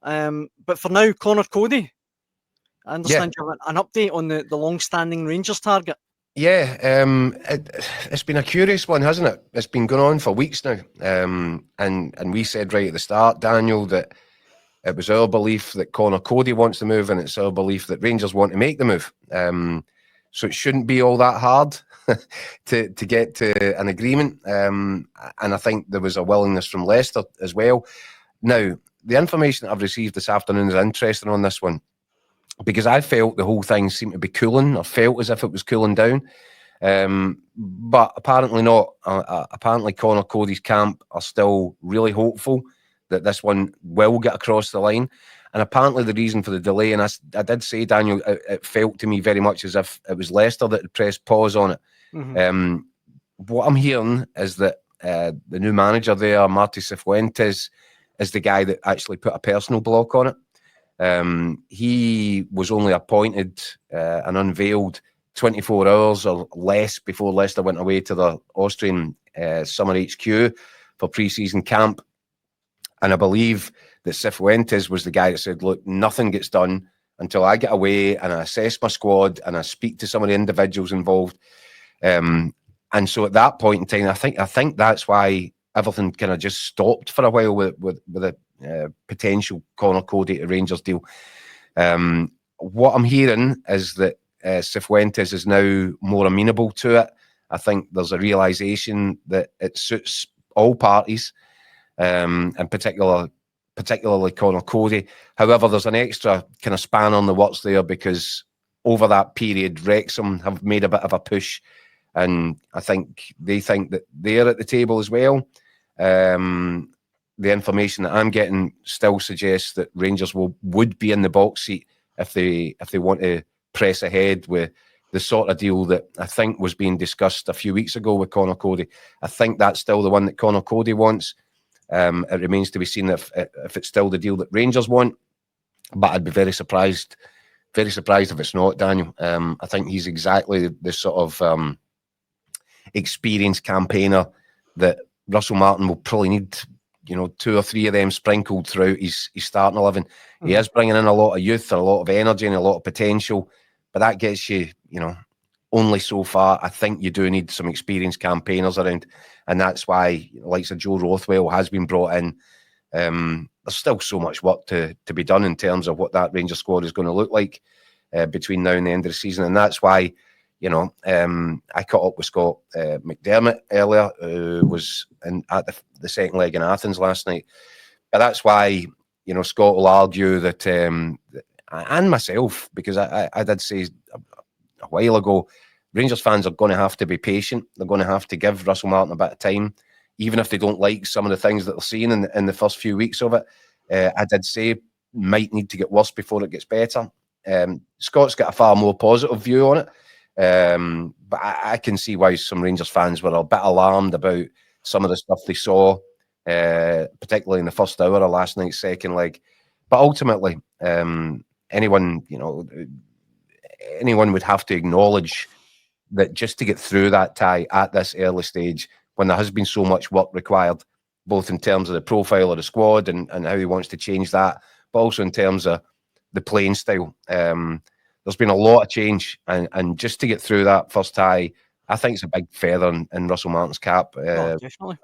But for now, Conor Coady, I understand Yeah. you have an update on the long-standing Rangers target. Yeah, it's been a curious one, hasn't it? It's been going on for weeks now, and we said right at the start, Daniel, that it was our belief that Conor Coady wants to move, and it's our belief that Rangers want to make the move. So it shouldn't be all that hard to get to an agreement. And I think there was a willingness from Leicester as well. Now, the information that I've received this afternoon is interesting on this one, because I felt the whole thing seemed to be cooling, or felt as if it was cooling down. But apparently not. Apparently Conor Coady's camp are still really hopeful that this one will get across the line. And apparently the reason for the delay, and I did say, Daniel, it felt to me very much as if it was Leicester that had pressed pause on it. Mm-hmm. What I'm hearing is that the new manager there, Marty Cifuentes, is the guy that actually put a personal block on it. He was only appointed and unveiled 24 hours or less before Leicester went away to the Austrian summer HQ for pre-season camp. And I believe that Cifuentes was the guy that said, look, nothing gets done until I get away and I assess my squad and I speak to some of the individuals involved. And so at that point in time, I think that's why everything kind of just stopped for a while with a potential Conor Coady to Rangers deal. What I'm hearing is that Cifuentes is now more amenable to it. I think there's a realisation that it suits all parties, and particularly Conor Coady. However, there's an extra kind of span on the works there, because over that period, Wrexham have made a bit of a push, and I think they think that they're at the table as well. The information that I'm getting still suggests that Rangers would be in the box seat if they want to press ahead with the sort of deal that I think was being discussed a few weeks ago with Conor Coady. I think that's still the one that Conor Coady wants. It remains to be seen if it's still the deal that Rangers want, but I'd be very surprised if it's not, Daniel. I think he's exactly the sort of experienced campaigner that Russell Martin will probably need, 2 or 3 of them sprinkled throughout his starting 11. Mm-hmm. He is bringing in a lot of youth, a lot of energy and a lot of potential, but that gets you, only so far. I think you do need some experienced campaigners around, and that's why, like Joe Rothwell has been brought in. There's still so much work to be done in terms of what that Rangers squad is going to look like between now and the end of the season, and that's why, I caught up with Scott McDermott earlier, who was at the second leg in Athens last night. But that's why, Scott will argue that, and myself, because I did say a while ago, Rangers fans are going to have to be patient. They're going to have to give Russell Martin a bit of time, even if they don't like some of the things that they're seeing in the first few weeks of it. I did say might need to get worse before it gets better. Scott's got a far more positive view on it. But I can see why some Rangers fans were a bit alarmed about some of the stuff they saw, particularly in the first hour of last night's second leg. But ultimately, anyone would have to acknowledge that just to get through that tie at this early stage, when there has been so much work required, both in terms of the profile of the squad and how he wants to change that, but also in terms of the playing style. There's been a lot of change, and just to get through that first tie, I think it's a big feather in Russell Martin's cap. Definitely.